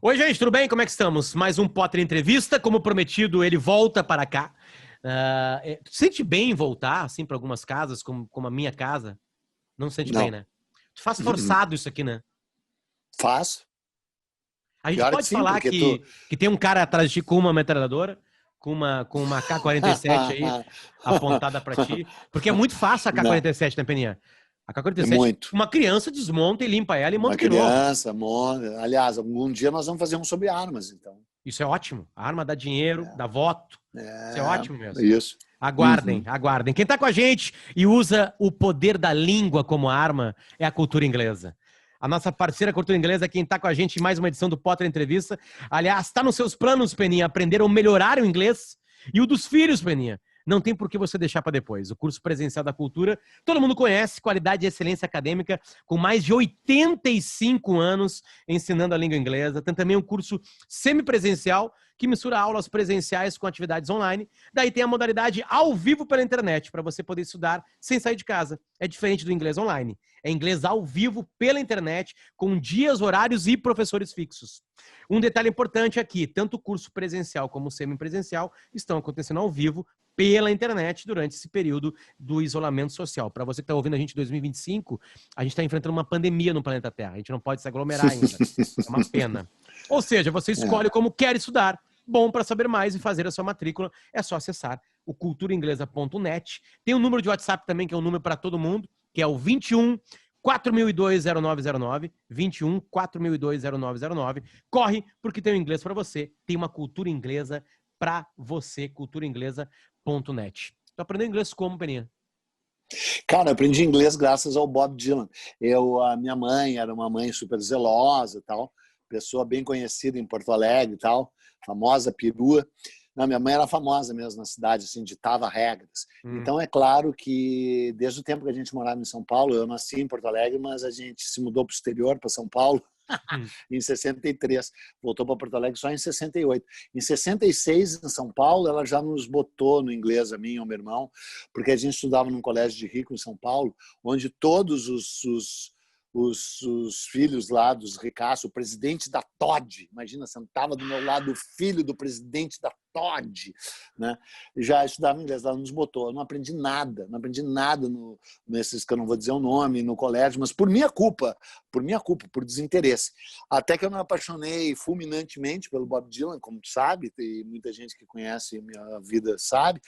Oi, gente, tudo bem? Como é que estamos? Mais um Potter Entrevista. Como prometido, ele volta para cá. Tu sente bem em voltar, assim, para algumas casas, como a minha casa? Não sente bem, Não. né? Tu faz Uhum. forçado isso aqui, né? Faço. A gente Pior que pode sim, falar porque tu. que tem um cara atrás de ti com uma metralhadora, com uma K-47 aí apontada para ti, porque é muito fácil a Não, K-47, né, Peninha? A é K-47, muito. uma criança desmonta e limpa ela e Uma monta de novo. criança, monta. Aliás, algum dia nós vamos fazer um sobre armas, então. Isso é ótimo. A arma dá dinheiro, dá voto. Isso é ótimo É, mesmo. isso. Aguardem, Uhum. aguardem. Quem tá com a gente e usa o poder da língua como arma é a cultura inglesa. A nossa parceira cultura inglesa é quem tá com a gente em mais uma edição do Potter Entrevista. Aliás, está nos seus planos, Peninha, aprender ou melhorar o inglês e o dos filhos, Peninha. Não tem por que você deixar para depois. O curso presencial da cultura, todo mundo conhece, qualidade e excelência acadêmica, com mais de 85 anos ensinando a língua inglesa. Tem também um curso semipresencial que mistura aulas presenciais com atividades online. Daí tem a modalidade ao vivo pela internet, para você poder estudar sem sair de casa. É diferente do inglês online. É inglês ao vivo pela internet, com dias, horários e professores fixos. Um detalhe importante aqui, tanto o curso presencial como o semipresencial estão acontecendo ao vivo pela internet durante esse período do isolamento social. Para você que está ouvindo a gente em 2025, a gente está enfrentando uma pandemia no planeta Terra. A gente não pode se aglomerar ainda. É uma pena. Ou seja, você escolhe É. como quer estudar. Bom, para saber mais e fazer a sua matrícula, é só acessar o culturainglesa.net. Tem um número de WhatsApp também, que é um número para todo mundo, que é o 21 4002-0909, 21 4002-0909. Corre, porque tem o inglês para você, tem uma cultura inglesa para você, culturainglesa.net. Tu aprendeu inglês como, Peninha? Cara, eu aprendi inglês graças ao Bob Dylan. A minha mãe era uma mãe super zelosa, tal, pessoa bem conhecida em Porto Alegre, e tal, famosa perua. Não, minha mãe era famosa mesmo na cidade, assim, ditava regras. Então é claro que desde o tempo que a gente morava em São Paulo, eu nasci em Porto Alegre, mas a gente se mudou para o exterior, para São Paulo, Hum. em 63. Voltou para Porto Alegre só em 68. Em 66, em São Paulo, ela já nos botou no inglês, a mim e ao meu irmão, porque a gente estudava num colégio de rico em São Paulo, onde todos os filhos lá dos ricaços, o presidente da Todd, imagina, sentava do meu lado o filho do presidente da Todd, né? Já estudava inglês, ela nos botou. Eu não aprendi nada, nesses que eu não vou dizer o nome, no colégio, mas por minha culpa, por desinteresse. Até que eu me apaixonei fulminantemente pelo Bob Dylan, como tu sabe, e muita gente que conhece minha vida sabe,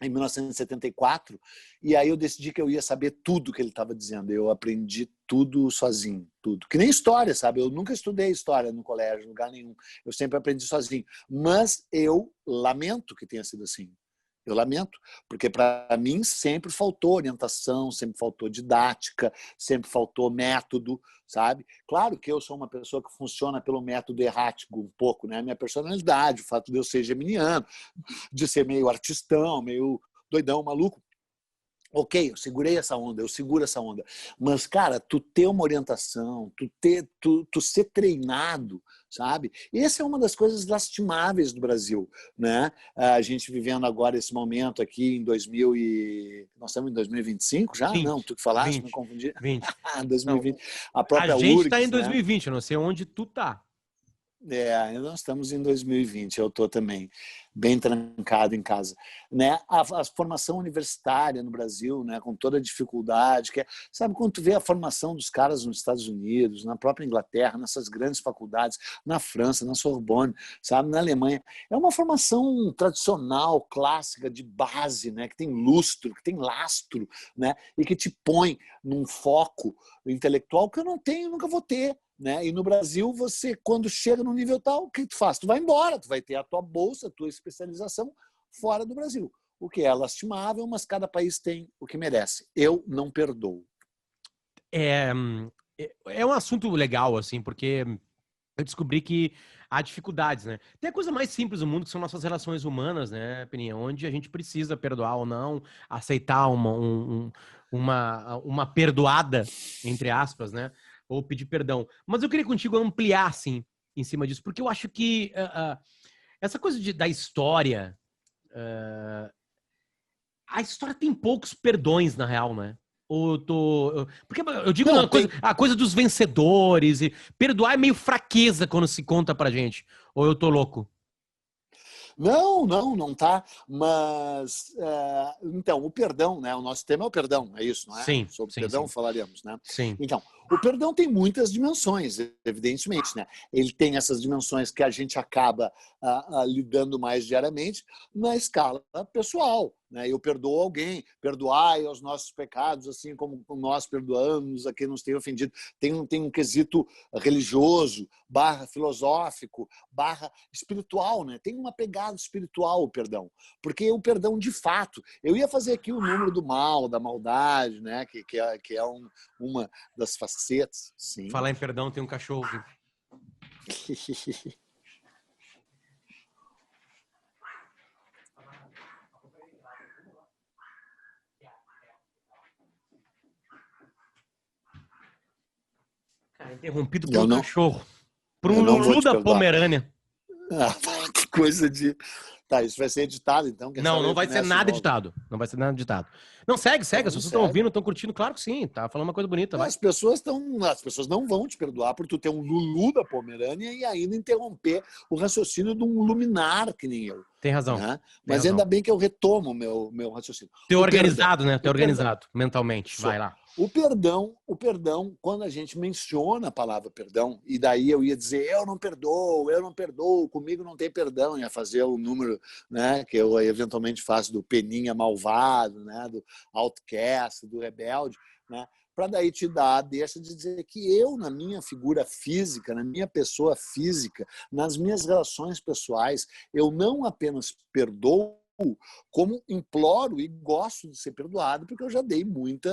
em 1974, e aí eu decidi que eu ia saber tudo que ele estava dizendo. Eu aprendi tudo sozinho, tudo. Que nem história, sabe? Eu nunca estudei história no colégio, em lugar nenhum. Eu sempre aprendi sozinho. Mas eu lamento que tenha sido assim. Eu lamento, porque para mim sempre faltou orientação, sempre faltou didática, sempre faltou método, sabe? Claro que eu sou uma pessoa que funciona pelo método errático um pouco, né? Minha personalidade, o fato de eu ser geminiano, de ser meio artistão, meio doidão, maluco. Ok, eu segurei essa onda, eu seguro essa onda. Mas, cara, tu ter uma orientação, tu ser treinado, sabe? Essa é uma das coisas lastimáveis do Brasil, né? A gente vivendo agora esse momento aqui em 2000 e... Nós estamos em 2025 já? Não, 20, tu que falaste, me 20, confundi. 20. Não, 2020. A a própria gente tá em URGS, né? 2020, eu não sei onde tu tá. Nós estamos em 2020, eu estou também bem trancado em casa. Né? A formação universitária no Brasil, né, com toda a dificuldade, sabe, quando tu vê a formação dos caras nos Estados Unidos, na própria Inglaterra, nessas grandes faculdades, na França, na Sorbonne, sabe, na Alemanha, é uma formação tradicional, clássica, de base, né, que tem lustro, que tem lastro, né, e que te põe num foco intelectual que eu não tenho, nunca vou ter. Né? E no Brasil, você, quando chega no nível tal, o que tu faz? Tu vai embora, tu vai ter a tua bolsa, a tua especialização fora do Brasil. O que é lastimável, mas cada país tem o que merece. Eu não perdoo. É, é um assunto legal, assim, porque eu descobri que há dificuldades, né? Tem a coisa mais simples do mundo, que são nossas relações humanas, né, Peninha? Onde a gente precisa perdoar ou não, aceitar uma perdoada, entre aspas, né? Ou pedir perdão. Mas eu queria contigo ampliar, assim, em cima disso, porque eu acho que essa coisa da história, a história tem poucos perdões, na real, né? Porque eu digo Não, uma coisa, a coisa dos vencedores. E perdoar é meio fraqueza quando se conta pra gente. Ou eu tô louco? não tá. Mas, então, o perdão, né? O nosso tema é o perdão, é isso, não é? Sim, Sobre sim, perdão sim. falaremos, né? Sim. Então, o perdão tem muitas dimensões, evidentemente, né? Ele tem essas dimensões que a gente acaba lidando mais diariamente na escala pessoal, né? Eu perdoo alguém, perdoai os nossos pecados, assim como nós perdoamos a quem nos tem ofendido. Tem um quesito religioso, /filosófico, /espiritual, né? Tem uma pegada espiritual o perdão, porque o perdão de fato, eu ia fazer aqui o número do mal, da maldade, né? Que é uma das facetas, sim. Falar em perdão, tem um cachorro. Cara, interrompido por Eu um não, cachorro. Por um eu não vou Lulu te da perdoar. Pomerânia. Que coisa de... Tá, isso vai ser editado, então. Quem Não, sabe não eu vai ser começo de nada novo. editado. Não vai ser nada editado. Não, segue, Tá segue. As falando pessoas estão sério. ouvindo, estão curtindo. Claro que sim. Tá falando uma coisa bonita, vai. As pessoas não vão te perdoar por tu ter um Lulu da Pomerânia e ainda interromper o raciocínio de um luminar que nem eu. Tem razão. Né? Tem Mas ainda razão. bem que eu retomo o meu raciocínio. Ter O perdão. organizado, né? Ter O perdão. organizado mentalmente. Vai Só. lá. O perdão, quando a gente menciona a palavra perdão, e daí eu ia dizer, eu não perdoo, comigo não tem perdão, ia fazer o número, né, que eu eventualmente faço do peninha malvado, né, do outcast, do rebelde, né, para daí te dar, deixa de dizer que eu, na minha figura física, na minha pessoa física, nas minhas relações pessoais, eu não apenas perdoo, como imploro e gosto de ser perdoado, porque eu já dei muita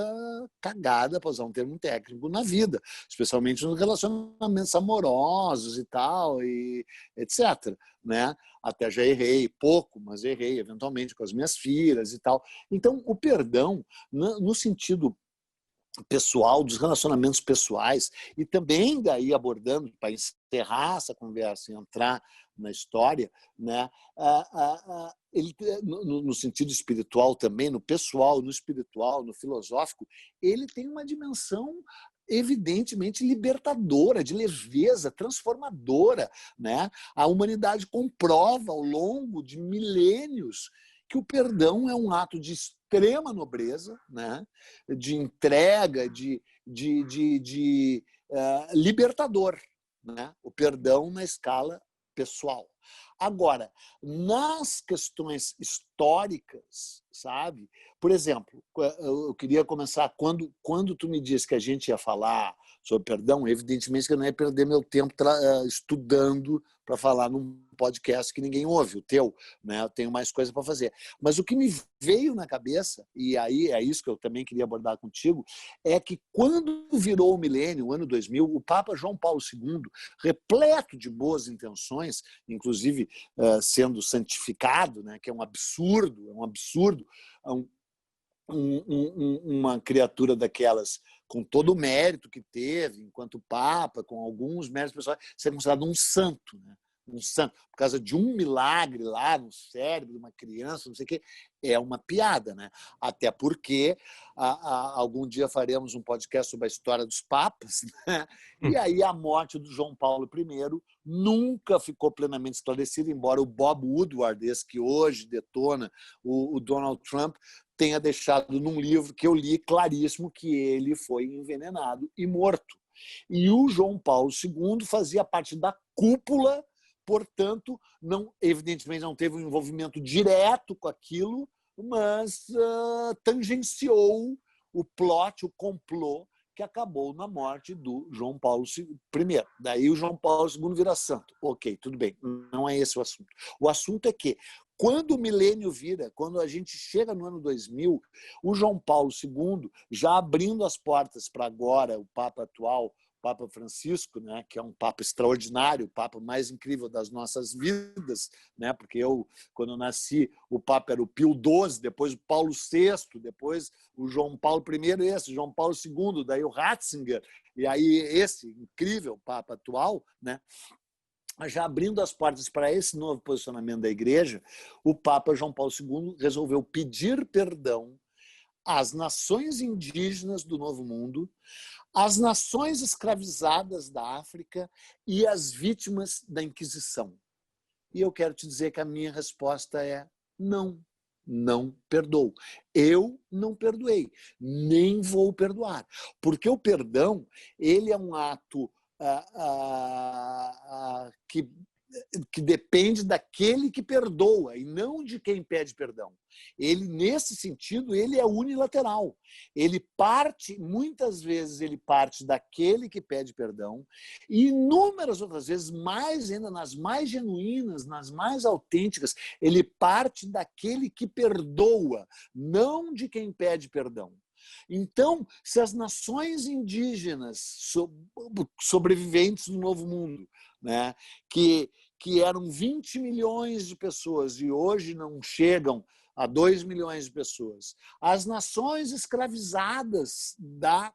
cagada, para usar um termo técnico, na vida, especialmente nos relacionamentos amorosos e tal, e etc. Né? Até já errei pouco, mas errei eventualmente com as minhas filhas e tal. Então, o perdão, no sentido pessoal, dos relacionamentos pessoais, e também daí abordando, para encerrar essa conversa e entrar na história, né? Ele, no sentido espiritual também, no pessoal, no espiritual, no filosófico, ele tem uma dimensão evidentemente libertadora, de leveza, transformadora. Né? A humanidade comprova ao longo de milênios que o perdão é um ato de extrema nobreza, né? De entrega, de libertador. Né? O perdão na escala pessoal. Agora, nas questões históricas, sabe? Por exemplo, eu queria começar, quando tu me disse que a gente ia falar sobre perdão, evidentemente que eu não ia perder meu tempo estudando para falar num podcast que ninguém ouve, o teu, né? Eu tenho mais coisa para fazer. Mas o que me veio na cabeça, e aí é isso que eu também queria abordar contigo, é que quando virou o milênio, o ano 2000, o Papa João Paulo II, repleto de boas intenções, inclusive sendo santificado, né? Que é um absurdo, uma criatura daquelas com todo o mérito que teve, enquanto Papa, com alguns méritos pessoais, ser considerado um santo, né? Um santo, por causa de um milagre lá no cérebro de uma criança, não sei o quê, é uma piada, né? Até porque algum dia faremos um podcast sobre a história dos papas, né? E aí a morte do João Paulo I nunca ficou plenamente esclarecida, embora o Bob Woodward, esse que hoje detona o Donald Trump, tenha deixado num livro que eu li claríssimo que ele foi envenenado e morto. E o João Paulo II fazia parte da cúpula, portanto, evidentemente não teve um envolvimento direto com aquilo, mas tangenciou o plot, o complô que acabou na morte do João Paulo I. Daí o João Paulo II vira santo. Ok, tudo bem, não é esse o assunto. O assunto é que, quando o milênio vira, quando a gente chega no ano 2000, o João Paulo II, já abrindo as portas para agora, o Papa atual, Papa Francisco, né, que é um Papa extraordinário, o Papa mais incrível das nossas vidas, né, porque quando eu nasci, o Papa era o Pio XII, depois o Paulo VI, depois o João Paulo I, esse, João Paulo II, daí o Ratzinger, e aí esse incrível Papa atual, né, já abrindo as portas para esse novo posicionamento da Igreja, o Papa João Paulo II resolveu pedir perdão as nações indígenas do Novo Mundo, as nações escravizadas da África e as vítimas da Inquisição. E eu quero te dizer que a minha resposta é não. Não perdoo. Eu não perdoei, nem vou perdoar. Porque o perdão, ele é um ato que depende daquele que perdoa e não de quem pede perdão. Ele, nesse sentido, ele é unilateral. Ele parte, muitas vezes ele parte daquele que pede perdão e inúmeras outras vezes, mais ainda nas mais genuínas, nas mais autênticas, ele parte daquele que perdoa, não de quem pede perdão. Então, se as nações indígenas sobreviventes do Novo Mundo, né, que eram 20 milhões de pessoas e hoje não chegam a 2 milhões de pessoas, as nações escravizadas da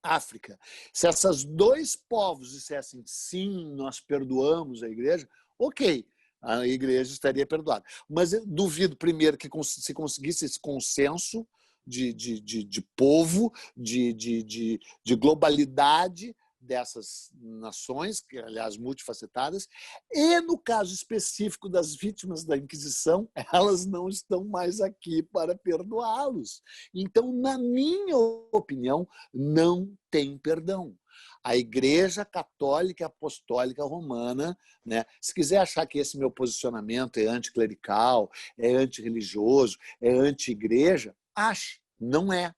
África, se esses dois povos dissessem sim, nós perdoamos a igreja, ok, a igreja estaria perdoada. Mas eu duvido, primeiro, que se conseguisse esse consenso de povo, de globalidade dessas nações, que aliás multifacetadas, e no caso específico das vítimas da Inquisição, elas não estão mais aqui para perdoá-los. Então, na minha opinião, não tem perdão. A Igreja Católica Apostólica Romana, né, se quiser achar que esse meu posicionamento é anticlerical, é antirreligioso, é anti-igreja, ache, não é.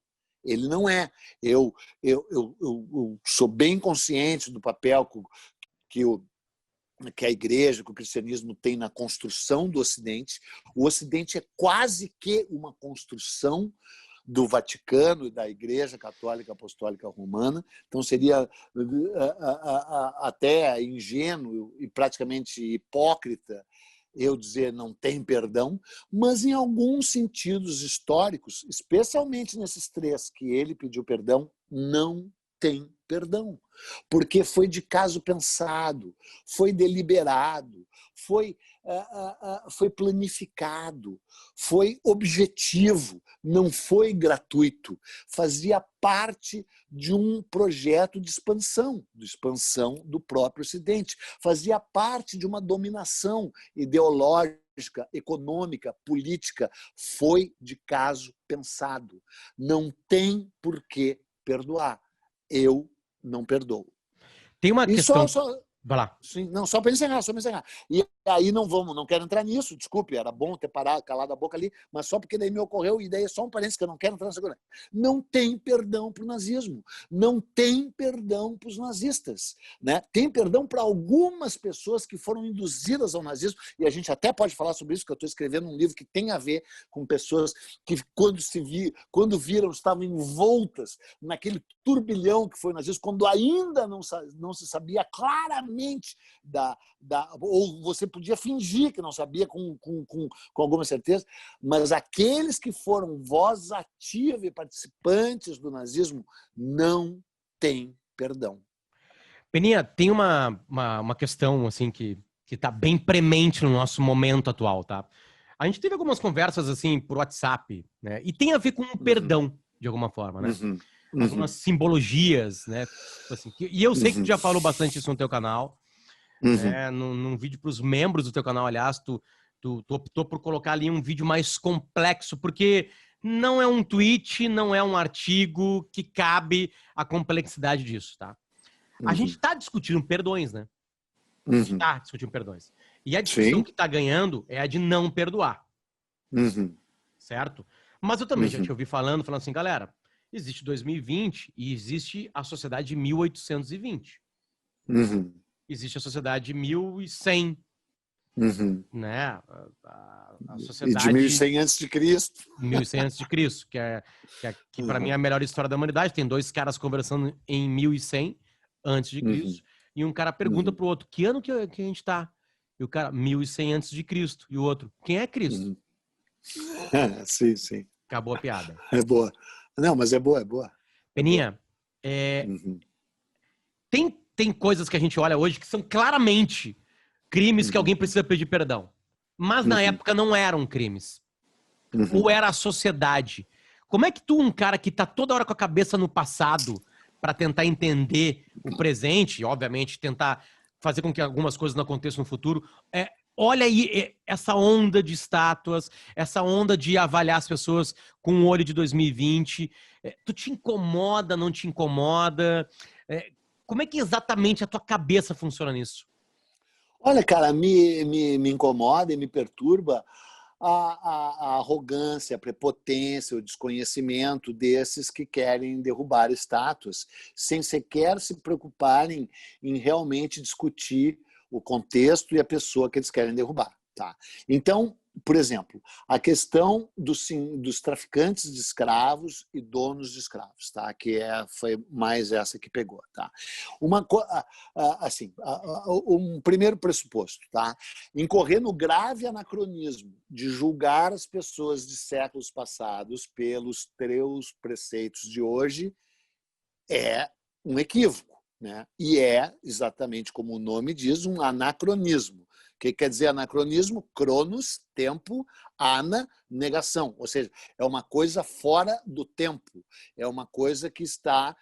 Ele não é. Eu sou bem consciente do papel que a igreja, que o cristianismo tem na construção do Ocidente. O Ocidente é quase que uma construção do Vaticano e da Igreja Católica Apostólica Romana. Então seria até ingênuo e praticamente hipócrita eu dizer não tem perdão, mas em alguns sentidos históricos, especialmente nesses 3 que ele pediu perdão, não tem perdão. Porque foi de caso pensado, foi deliberado, foi planificado, foi objetivo, não foi gratuito. Fazia parte de um projeto de expansão do próprio Ocidente. Fazia parte de uma dominação ideológica, econômica, política. Foi de caso pensado. Não tem por que perdoar. Eu não perdoo. Tem uma questão... Vai lá. Sim, não, só para encerrar. E aí não quero entrar nisso, desculpe, era bom ter calado a boca ali, mas só porque daí me ocorreu, e daí é só um parênteses que eu não quero entrar nessa coisa. Não tem perdão para o nazismo, não tem perdão para os nazistas, né? Tem perdão para algumas pessoas que foram induzidas ao nazismo, e a gente até pode falar sobre isso, que eu estou escrevendo um livro que tem a ver com pessoas que, quando viram, estavam envoltas naquele turbilhão que foi o nazismo, quando ainda não se sabia claramente ou você podia fingir que não sabia com alguma certeza, mas aqueles que foram voz ativa e participantes do nazismo não têm perdão. Peninha, tem uma questão assim que está bem premente no nosso momento atual, tá? A gente teve algumas conversas assim por WhatsApp, né? E tem a ver com o perdão, de alguma forma, né? Algumas simbologias, né? Assim, e eu sei que tu já falou bastante isso no teu canal, né? Num vídeo para os membros do teu canal, aliás, tu optou por colocar ali um vídeo mais complexo, porque não é um tweet, não é um artigo que cabe a complexidade disso, tá? A gente está discutindo perdões, né? A gente está discutindo perdões. E a discussão que está ganhando é a de não perdoar. Certo? Mas eu também já te ouvi falando assim, galera, existe 2020 e existe a sociedade de 1820. Existe a sociedade de 1100. Né? A sociedade... E de 1100 a.C. 1100 a.C., que para mim é a melhor história da humanidade. Tem 2 caras conversando em 1100 a.C. E um cara pergunta pro outro, que ano que a gente tá? E o cara, 1100 a.C. E o outro, quem é Cristo? Sim. Acabou a piada. É boa. Não, mas é boa. Peninha, tem coisas que a gente olha hoje que são claramente crimes que alguém precisa pedir perdão. Mas na época não eram crimes. Ou era a sociedade. Como é que tu, um cara que tá toda hora com a cabeça no passado para tentar entender o presente e, obviamente, tentar fazer com que algumas coisas não aconteçam no futuro, olha aí essa onda de estátuas, essa onda de avaliar as pessoas com o olho de 2020. Tu te incomoda, não te incomoda? Como é que exatamente a tua cabeça funciona nisso? Olha, cara, me incomoda e me perturba a arrogância, a prepotência, o desconhecimento desses que querem derrubar estátuas, sem sequer se preocuparem em realmente discutir o contexto e a pessoa que eles querem derrubar. Tá? Então, por exemplo, a questão dos traficantes de escravos e donos de escravos, tá? Que foi mais essa que pegou. Tá? Um primeiro pressuposto, tá? Incorrer no grave anacronismo de julgar as pessoas de séculos passados pelos teus preceitos de hoje é um equívoco, né? E é, exatamente como o nome diz, um anacronismo. O que quer dizer anacronismo? Cronos, tempo, ana, negação. Ou seja, é uma coisa fora do tempo. É uma coisa que está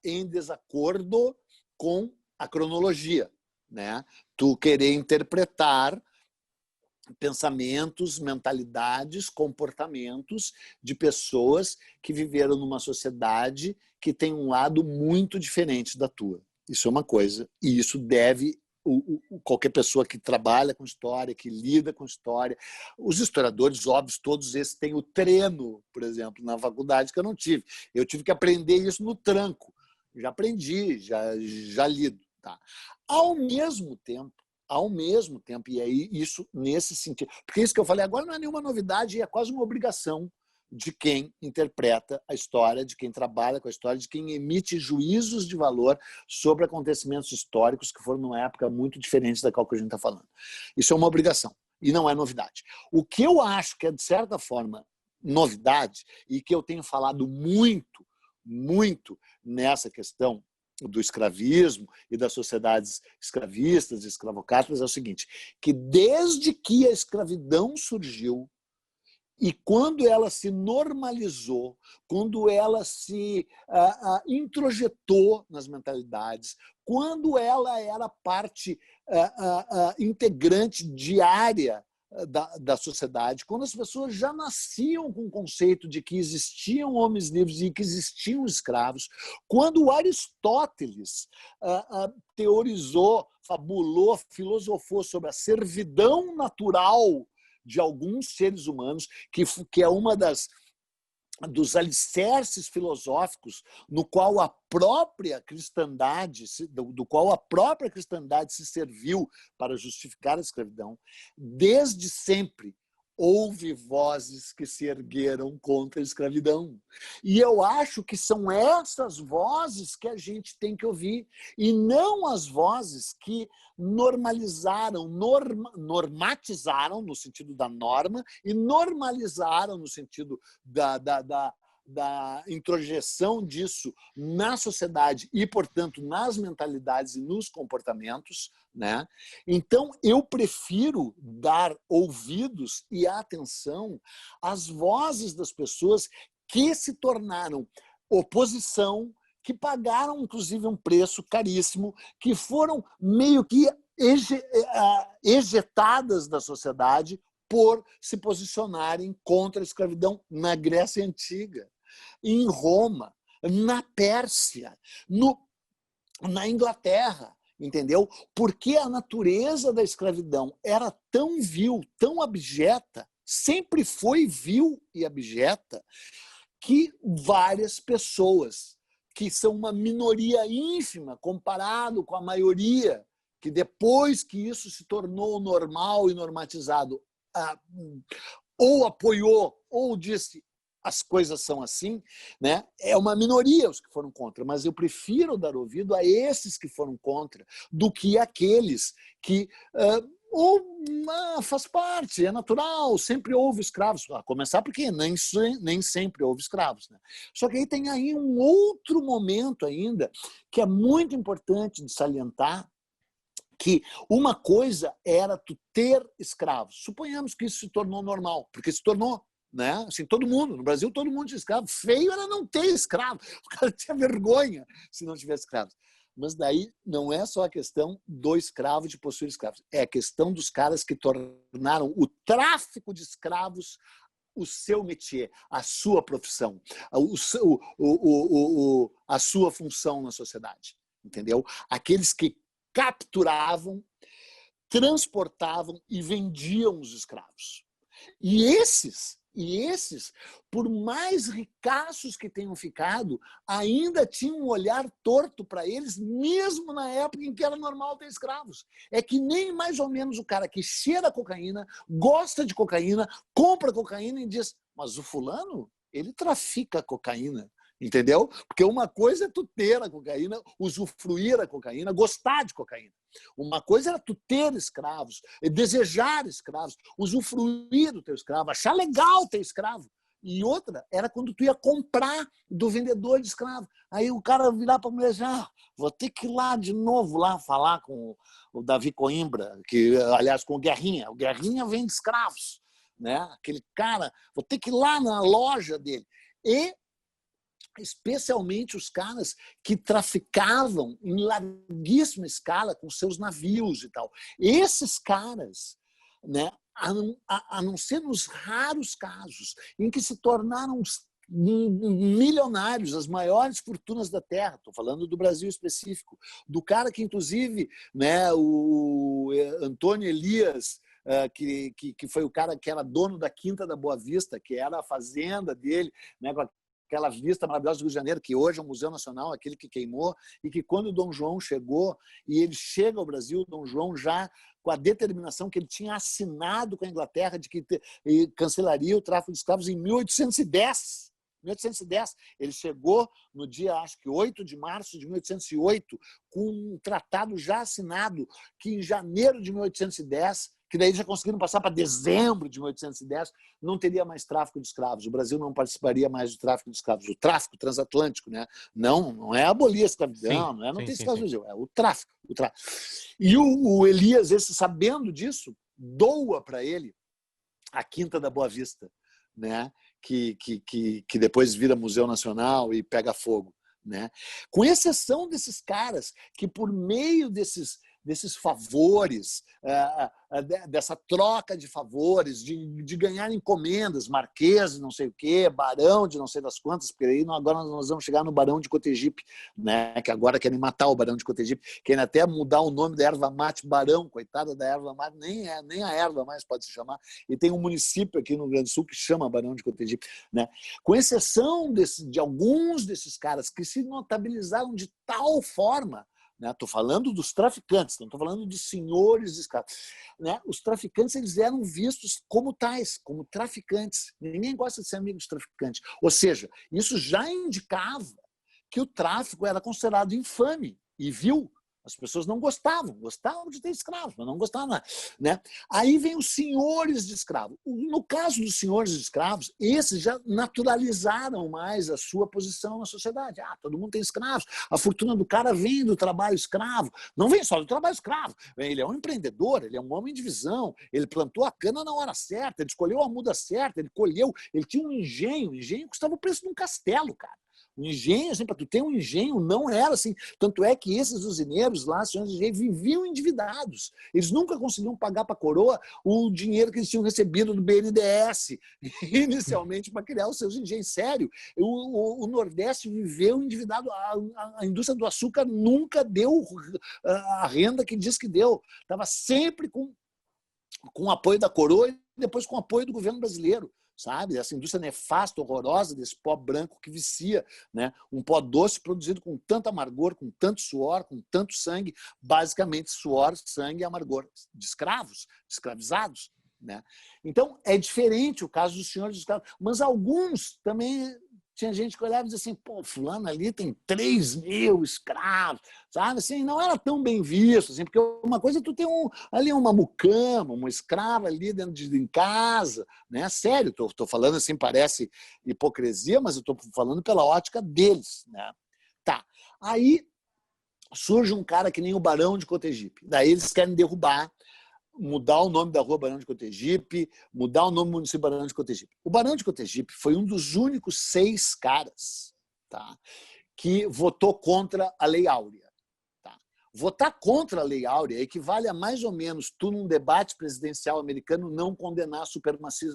em desacordo com a cronologia, né? Tu querer interpretar pensamentos, mentalidades, comportamentos de pessoas que viveram numa sociedade que tem um lado muito diferente da tua. Isso é uma coisa, e isso deve qualquer pessoa que trabalha com história, que lida com história. Os historiadores, óbvios, todos esses têm o treino, por exemplo, na faculdade, que eu não tive. Eu tive que aprender isso no tranco. Já aprendi, já lido. Tá? Ao mesmo tempo, e aí isso nesse sentido, porque isso que eu falei agora não é nenhuma novidade, é quase uma obrigação de quem interpreta a história, de quem trabalha com a história, de quem emite juízos de valor sobre acontecimentos históricos que foram numa época muito diferente da qual que a gente está falando. Isso é uma obrigação e não é novidade. O que eu acho que é, de certa forma, novidade e que eu tenho falado muito nessa questão do escravismo e das sociedades escravistas e escravocratas é o seguinte, que desde que a escravidão surgiu, e quando ela se normalizou, quando ela se introjetou nas mentalidades, quando ela era parte integrante diária da sociedade, quando as pessoas já nasciam com o conceito de que existiam homens livres e que existiam escravos, quando Aristóteles teorizou, fabulou, filosofou sobre a servidão natural de alguns seres humanos, que é uma dos alicerces filosóficos no qual a própria cristandade, do qual a própria cristandade se serviu para justificar a escravidão, desde sempre houve vozes que se ergueram contra a escravidão. E eu acho que são essas vozes que a gente tem que ouvir, e não as vozes que normalizaram, normatizaram no sentido da norma e normalizaram no sentido da introjeção disso na sociedade e, portanto, nas mentalidades e nos comportamentos, né? Então, eu prefiro dar ouvidos e atenção às vozes das pessoas que se tornaram oposição, que pagaram, inclusive, um preço caríssimo, que foram meio que ejetadas da sociedade por se posicionarem contra a escravidão na Grécia Antiga, em Roma, na Pérsia, na Inglaterra, entendeu? Porque a natureza da escravidão era tão vil, tão abjeta, sempre foi vil e abjeta, que várias pessoas, que são uma minoria ínfima comparado com a maioria, que depois que isso se tornou normal e normatizado, ou apoiou, ou disse as coisas são assim, né? É uma minoria os que foram contra, mas eu prefiro dar ouvido a esses que foram contra do que aqueles que faz parte, é natural, sempre houve escravos, a começar porque nem sempre houve escravos, né? Só que aí tem aí um outro momento ainda que é muito importante de salientar, que uma coisa era tu ter escravos. Suponhamos que isso se tornou normal, porque se tornou. né? Assim, todo mundo, no Brasil todo mundo tinha escravo. Feio era não ter escravo. O cara tinha vergonha se não tivesse escravos. Mas daí não é só a questão do escravo de possuir escravos, é a questão dos caras que tornaram o tráfico de escravos o seu métier, a sua profissão, a sua função na sociedade, entendeu? Aqueles que capturavam, transportavam e vendiam os escravos. E esses, por mais ricaços que tenham ficado, ainda tinham um olhar torto para eles, mesmo na época em que era normal ter escravos. É que nem mais ou menos o cara que cheira cocaína, gosta de cocaína, compra cocaína e diz, mas o fulano, ele trafica cocaína. Entendeu? Porque uma coisa é tu ter a cocaína, usufruir a cocaína, gostar de cocaína. Uma coisa era tu ter escravos, desejar escravos, usufruir do teu escravo, achar legal ter escravo. E outra era quando tu ia comprar do vendedor de escravo. Aí o cara virar para a mulher e dizer, vou ter que ir lá de novo lá falar com o Davi Coimbra, que, aliás, com o Guerrinha. O Guerrinha vende escravos. Né? Aquele cara, vou ter que ir lá na loja dele. E especialmente os caras que traficavam em larguíssima escala com seus navios e tal. Esses caras, né, a não ser nos raros casos em que se tornaram milionários, as maiores fortunas da Terra, estou falando do Brasil específico, do cara que, inclusive, né, o Antônio Elias, que foi o cara que era dono da Quinta da Boa Vista, que era a fazenda dele, né, com aquela vista maravilhosa do Rio de Janeiro, que hoje é o Museu Nacional, aquele que queimou, e que quando o Dom João chegou, e ele chega ao Brasil, Dom João já com a determinação que ele tinha assinado com a Inglaterra de que cancelaria o tráfico de escravos em 1810. 1810. Ele chegou no dia, acho que 8 de março de 1808, com um tratado já assinado, que em janeiro de 1810, que daí já conseguiram passar para dezembro de 1810, não teria mais tráfico de escravos. O Brasil não participaria mais do tráfico de escravos. O tráfico transatlântico, né? Não é abolir a escravidão, não tem escravos no Brasil, é o tráfico. E o Elias, esse, sabendo disso, doa para ele a Quinta da Boa Vista, né? Que depois vira Museu Nacional e pega fogo. Né? Com exceção desses caras que, por meio desses favores, dessa troca de favores, de ganhar encomendas, marquês, não sei o quê, barão de não sei das quantas, porque aí agora nós vamos chegar no Barão de Cotegipe, né? Que agora querem matar o Barão de Cotegipe, querem até mudar o nome da erva mate Barão, coitada da erva mate, nem a erva mais pode se chamar, e tem um município aqui no Rio Grande do Sul que chama Barão de Cotegipe. Né? Com exceção de alguns desses caras que se notabilizaram de tal forma, estou falando dos traficantes, não estou falando dos senhores de escravos. Né? Os traficantes, eles eram vistos como tais, como traficantes. Ninguém gosta de ser amigo de traficante. Ou seja, isso já indicava que o tráfico era considerado infame e vil. As pessoas não gostavam de ter escravos, mas não gostavam. Né? Aí vem os senhores de escravos. No caso dos senhores de escravos, esses já naturalizaram mais a sua posição na sociedade. Todo mundo tem escravos, a fortuna do cara vem do trabalho escravo, não vem só do trabalho escravo, ele é um empreendedor, ele é um homem de visão, ele plantou a cana na hora certa, ele escolheu a muda certa, ele colheu, ele tinha um engenho, custava o preço de um castelo, cara. O engenho, assim, para tu ter um engenho, não era assim. Tanto é que esses usineiros lá, senhores de engenho, viviam endividados. Eles nunca conseguiam pagar para a coroa o dinheiro que eles tinham recebido do BNDES, inicialmente, para criar os seus engenhos. Sério, o Nordeste viveu endividado. A indústria do açúcar nunca deu a renda que diz que deu. Estava sempre com o apoio da coroa e depois com o apoio do governo brasileiro. Sabe? Essa indústria nefasta, horrorosa desse pó branco que vicia, né? Um pó doce produzido com tanto amargor, com tanto suor, com tanto sangue, basicamente suor, sangue e amargor de escravos, de escravizados. Né? Então, é diferente o caso dos senhores de escravos, mas alguns também... Tinha gente que olhava e dizia assim, pô, fulano ali tem 3.000 escravos, sabe? Assim, não era tão bem visto, assim, porque uma coisa é tu ter ali uma mucama, uma escrava ali em casa, né? Sério, tô falando assim, parece hipocrisia, mas eu tô falando pela ótica deles, né? Tá, aí surge um cara que nem o Barão de Cotegipe, daí eles querem derrubar mudar o nome da rua Barão de Cotegipe, mudar o nome do município Barão de Cotegipe. O Barão de Cotegipe foi um dos únicos 6 caras, tá, que votou contra a Lei Áurea. Tá? Votar contra a Lei Áurea equivale a mais ou menos tu, num debate presidencial americano, não condenar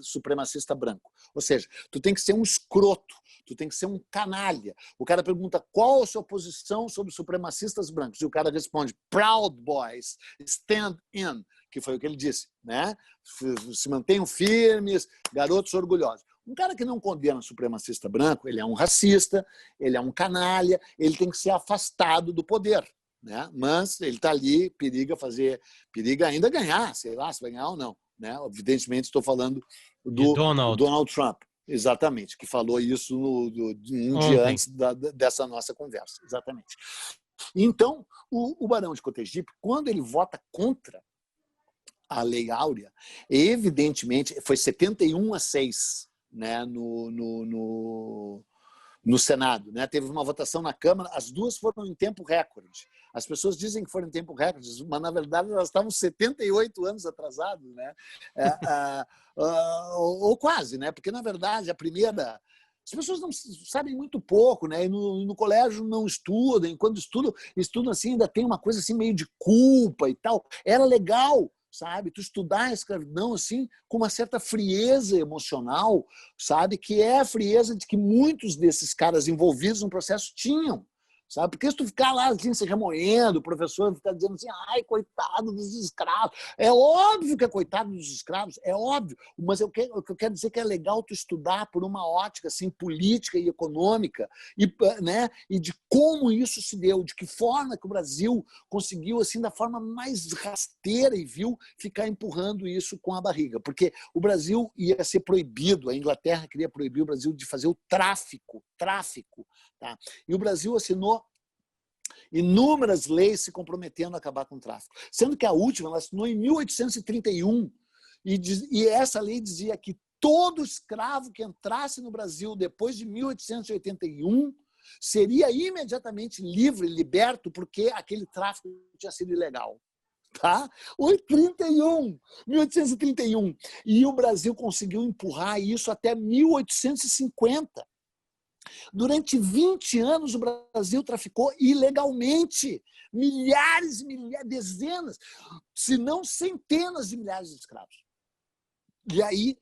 supremacista branco. Ou seja, tu tem que ser um escroto, tu tem que ser um canalha. O cara pergunta qual a sua posição sobre supremacistas brancos, e o cara responde: Proud Boys, stand in, que foi o que ele disse, né? Se mantenham firmes, garotos orgulhosos. Um cara que não condena supremacista branco, ele é um racista, ele é um canalha, ele tem que ser afastado do poder, né? Mas ele está ali, periga ainda ganhar, sei lá se vai ganhar ou não, né? Evidentemente estou falando do Donald Trump, exatamente, que falou isso um dia antes dessa nossa conversa, exatamente. Então, o Barão de Cotegipe, quando ele vota contra a Lei Áurea, evidentemente, foi 71-6, né, no Senado, né? Teve uma votação na Câmara, as duas foram em tempo recorde. As pessoas dizem que foram em tempo recorde, mas, na verdade, elas estavam 78 anos atrasadas, né? Ou quase, né? Porque, na verdade, a primeira... As pessoas não sabem muito pouco, né? E no colégio não estudam, e quando estudam assim, ainda tem uma coisa assim meio de culpa e tal. Era legal, sabe? Tu estudar a escravidão assim com uma certa frieza emocional, sabe? Que é a frieza de que muitos desses caras envolvidos no processo tinham. Sabe? Porque se tu ficar lá assim, se remoendo, o professor ficar dizendo assim, ai, coitado dos escravos. É óbvio que é coitado dos escravos, é óbvio. Mas o que eu quero dizer é que é legal tu estudar por uma ótica assim, política e econômica, né? E de como isso se deu, de que forma que o Brasil conseguiu, assim, da forma mais rasteira e vil, ficar empurrando isso com a barriga. Porque o Brasil ia ser proibido, a Inglaterra queria proibir o Brasil de fazer o tráfico. Tá? E o Brasil assinou inúmeras leis se comprometendo a acabar com o tráfico. Sendo que a última ela assinou em 1831 e essa lei dizia que todo escravo que entrasse no Brasil depois de 1881 seria imediatamente livre, liberto, porque aquele tráfico tinha sido ilegal. Tá? 1831. E o Brasil conseguiu empurrar isso até 1850. Durante 20 anos, o Brasil traficou ilegalmente milhares, dezenas, se não centenas de milhares de escravos. E aí,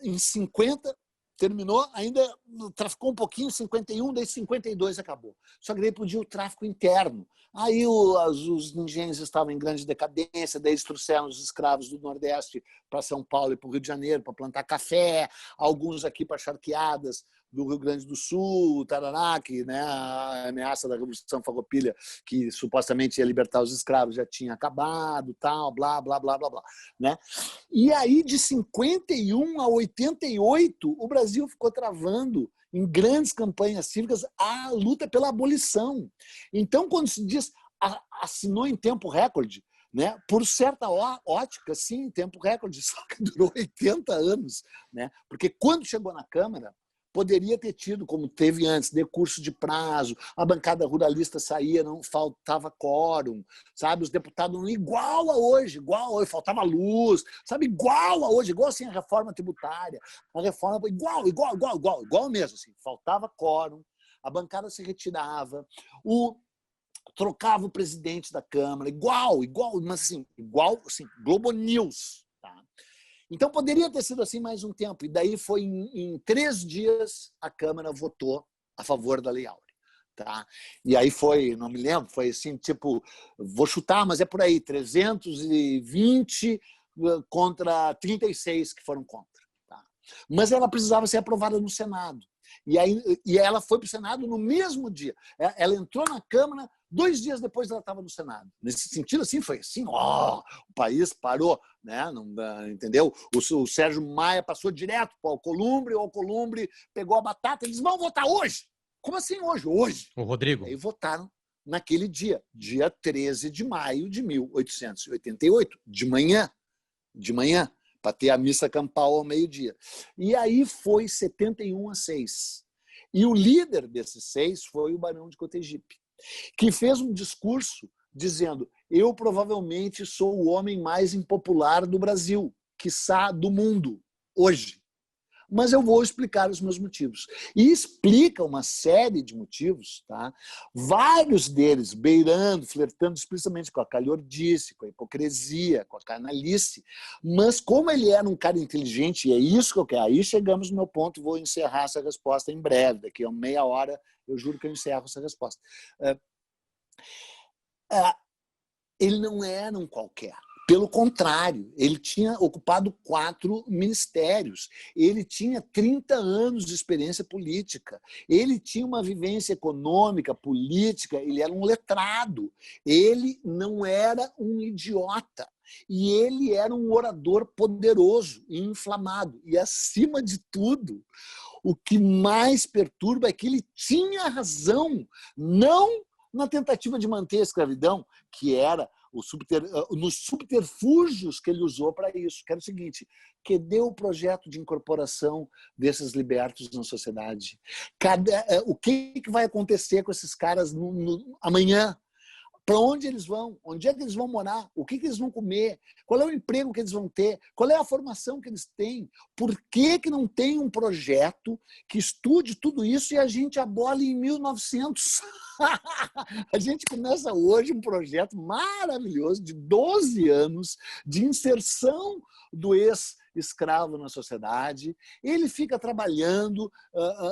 em 50, terminou, ainda traficou um pouquinho, em 51, daí 52 acabou. Só que daí podia o tráfico interno. Aí os engenhos estavam em grande decadência, daí eles trouxeram os escravos do Nordeste para São Paulo e para o Rio de Janeiro para plantar café, alguns aqui para charqueadas do Rio Grande do Sul, tarará, que, né, a ameaça da Revolução Farroupilha, que supostamente ia libertar os escravos, já tinha acabado, tal, blá, blá, blá, blá, blá. Né? E aí, de 51 a 88, o Brasil ficou travando em grandes campanhas cívicas a luta pela abolição. Então, quando se diz assinou em tempo recorde, né? Por certa ótica, sim, em tempo recorde, só que durou 80 anos. Né? Porque quando chegou na Câmara, poderia ter tido, como teve antes, decurso de prazo, a bancada ruralista saía, não faltava quórum, sabe? Os deputados não igual a hoje, faltava luz, sabe? Igual a hoje, igual assim a reforma tributária, a reforma igual mesmo, assim, faltava quórum, a bancada se retirava, trocava o presidente da Câmara, igual, mas assim, Globo News, tá? Então, poderia ter sido assim mais um tempo. E daí foi em 3 dias a Câmara votou a favor da Lei Áurea. Tá? E aí foi, não me lembro, foi assim, tipo, vou chutar, mas é por aí, 320 contra 36 que foram contra. Tá? Mas ela precisava ser aprovada no Senado. E ela foi para o Senado no mesmo dia. Ela entrou na Câmara, 2 dias depois ela estava no Senado. Nesse sentido, assim, foi assim, o país parou, né? Não, entendeu? O Sérgio Maia passou direto para o Alcolumbre pegou a batata e disse, vamos votar hoje. Como assim hoje? Hoje. O Rodrigo. E aí votaram naquele dia 13 de maio de 1888, de manhã, para ter a missa campal ao meio-dia. E aí foi 71-6. E o líder desses 6 foi o Barão de Cotegipe, que fez um discurso dizendo, eu provavelmente sou o homem mais impopular do Brasil, quiçá do mundo, hoje. Mas eu vou explicar os meus motivos. E explica uma série de motivos, tá? Vários deles beirando, flertando explicitamente com a calhordice, com a hipocrisia, com a canalice. Mas como ele era um cara inteligente, e é isso que eu quero, aí chegamos no meu ponto, vou encerrar essa resposta em breve, daqui a meia hora eu juro que eu encerro essa resposta. Ele não era um qualquer. Pelo contrário, ele tinha ocupado 4 ministérios, ele tinha 30 anos de experiência política, ele tinha uma vivência econômica, política, ele era um letrado, ele não era um idiota. E ele era um orador poderoso e inflamado. E, acima de tudo, o que mais perturba é que ele tinha razão, não na tentativa de manter a escravidão, que era nos subterfúgios que ele usou para isso, que era o seguinte: cadê o projeto de incorporação desses libertos na sociedade? O que vai acontecer com esses caras amanhã? Para onde eles vão? Onde é que eles vão morar? O que eles vão comer? Qual é o emprego que eles vão ter? Qual é a formação que eles têm? Por que não tem um projeto que estude tudo isso e a gente abole em 1900? A gente começa hoje um projeto maravilhoso de 12 anos de inserção do ex-escravo na sociedade. Ele fica trabalhando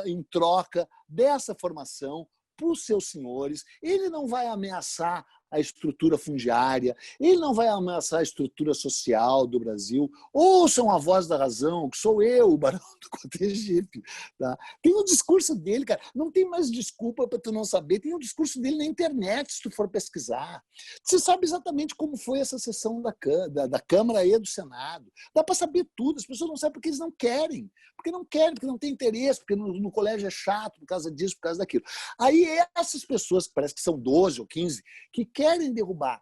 em troca dessa formação para os seus senhores, ele não vai ameaçar a estrutura fundiária, ele não vai ameaçar a estrutura social do Brasil. Ouçam a voz da razão, que sou eu, o Barão do Cotegipe. Tá? Tem o discurso dele, cara. Não tem mais desculpa para tu não saber. Tem o discurso dele na internet, se tu for pesquisar. Você sabe exatamente como foi essa sessão da Câmara e do Senado. Dá para saber tudo. As pessoas não sabem porque eles não querem. Porque não querem, porque não tem interesse, porque no colégio é chato, por causa disso, por causa daquilo. Aí essas pessoas, que parece que são 12 ou 15, que querem derrubar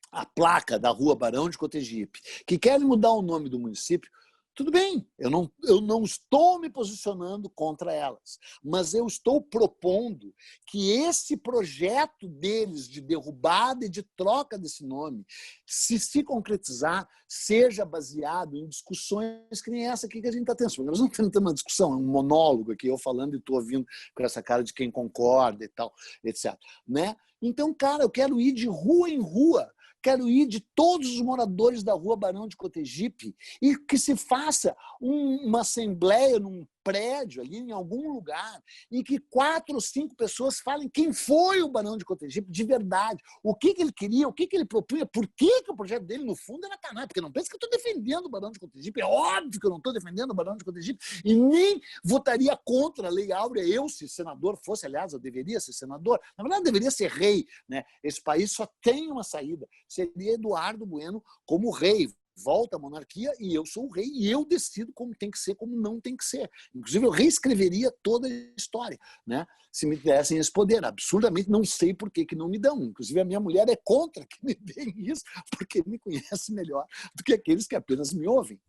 a placa da Rua Barão de Cotegipe, que querem mudar o nome do município, tudo bem, eu não estou me posicionando contra elas, mas eu estou propondo que esse projeto deles de derrubada e de troca desse nome, se concretizar, seja baseado em discussões que nem essa aqui que a gente está tendo. Nós não estamos tendo uma discussão, é um monólogo aqui, eu falando e estou ouvindo com essa cara de quem concorda e tal, etc. Né? Então, cara, eu quero ir de rua em rua, quero ir de todos os moradores da Rua Barão de Cotegipe e que se faça uma assembleia num prédio ali, em algum lugar, em que 4 ou 5 pessoas falem quem foi o Barão de Cotegipe de verdade, o que ele queria, o que ele propunha, por que o projeto dele, no fundo, era canalha, porque não pensa que eu estou defendendo o Barão de Cotegipe, é óbvio que eu não estou defendendo o Barão de Cotegipe, e nem votaria contra a Lei Áurea, eu, se senador fosse, aliás, eu deveria ser senador, na verdade, eu deveria ser rei, né? Esse país só tem uma saída, seria Eduardo Bueno como rei. Volta a monarquia e eu sou o rei e eu decido como tem que ser, como não tem que ser. Inclusive, eu reescreveria toda a história, né? Se me dessem esse poder. Absurdamente, não sei por que não me dão. Inclusive, a minha mulher é contra que me deem isso, porque me conhece melhor do que aqueles que apenas me ouvem,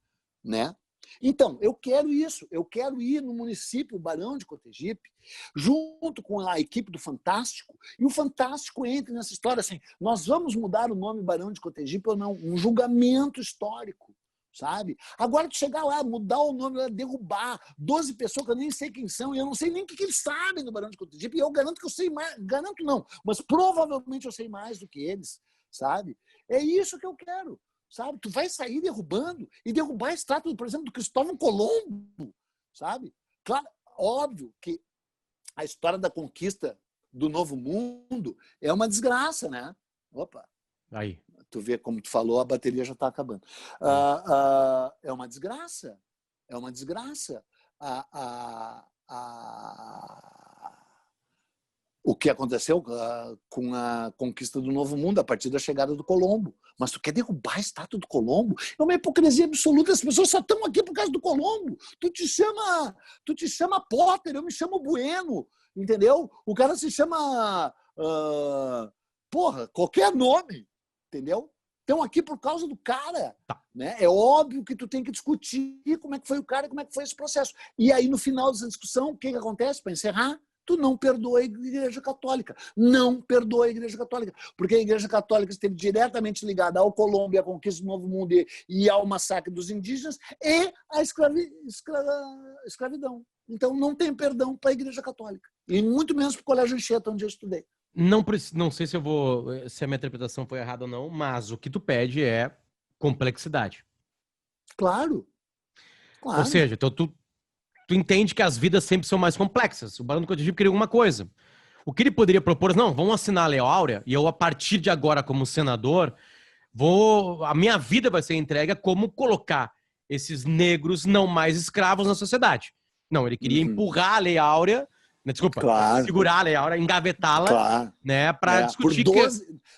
né? Então, eu quero isso, eu quero ir no município Barão de Cotegipe, junto com a equipe do Fantástico, e o Fantástico entra nessa história assim, nós vamos mudar o nome Barão de Cotegipe ou não? Um julgamento histórico, sabe? Agora, tu chegar lá, mudar o nome, derrubar 12 pessoas que eu nem sei quem são, e eu não sei nem o que eles sabem do Barão de Cotegipe, e eu garanto que eu sei mais, garanto não, mas provavelmente eu sei mais do que eles, sabe? É isso que eu quero. Sabe? Tu vai sair derrubando e derrubar a estátua, por exemplo, do Cristóvão Colombo, sabe? Claro, óbvio que a história da conquista do Novo Mundo é uma desgraça, né? Opa! Aí. Tu vê, como tu falou, a bateria já está acabando. É uma desgraça. É uma desgraça. O que aconteceu com a conquista do Novo Mundo a partir da chegada do Colombo. Mas tu quer derrubar a estátua do Colombo? É uma hipocrisia absoluta. As pessoas só estão aqui por causa do Colombo. Tu te chama Potter, eu me chamo Bueno, entendeu? O cara se chama qualquer nome, entendeu? Estão aqui por causa do cara. Tá. Né? É óbvio que tu tem que discutir como é que foi o cara e como é que foi esse processo. E aí, no final dessa discussão, o que acontece para encerrar? tu não perdoa a Igreja Católica. Não perdoa a Igreja Católica. Porque a Igreja Católica esteve diretamente ligada ao Colômbia, à conquista do Novo Mundo e ao massacre dos indígenas e à escravidão. Então, não tem perdão para a Igreja Católica. E muito menos para o Colégio Anchieta, onde eu estudei. Não sei se se a minha interpretação foi errada ou não, mas o que tu pede é complexidade. Claro. Ou seja, então tu entende que as vidas sempre são mais complexas. O Barão do Cotidiano queria alguma coisa. O que ele poderia propor, não, vamos assinar a Lei Áurea e eu, a partir de agora, como senador, a minha vida vai ser entregue a como colocar esses negros não mais escravos na sociedade. Não, ele queria empurrar a Lei Áurea, desculpa, segurar a Lei Áurea, engavetá-la, né, para discutir.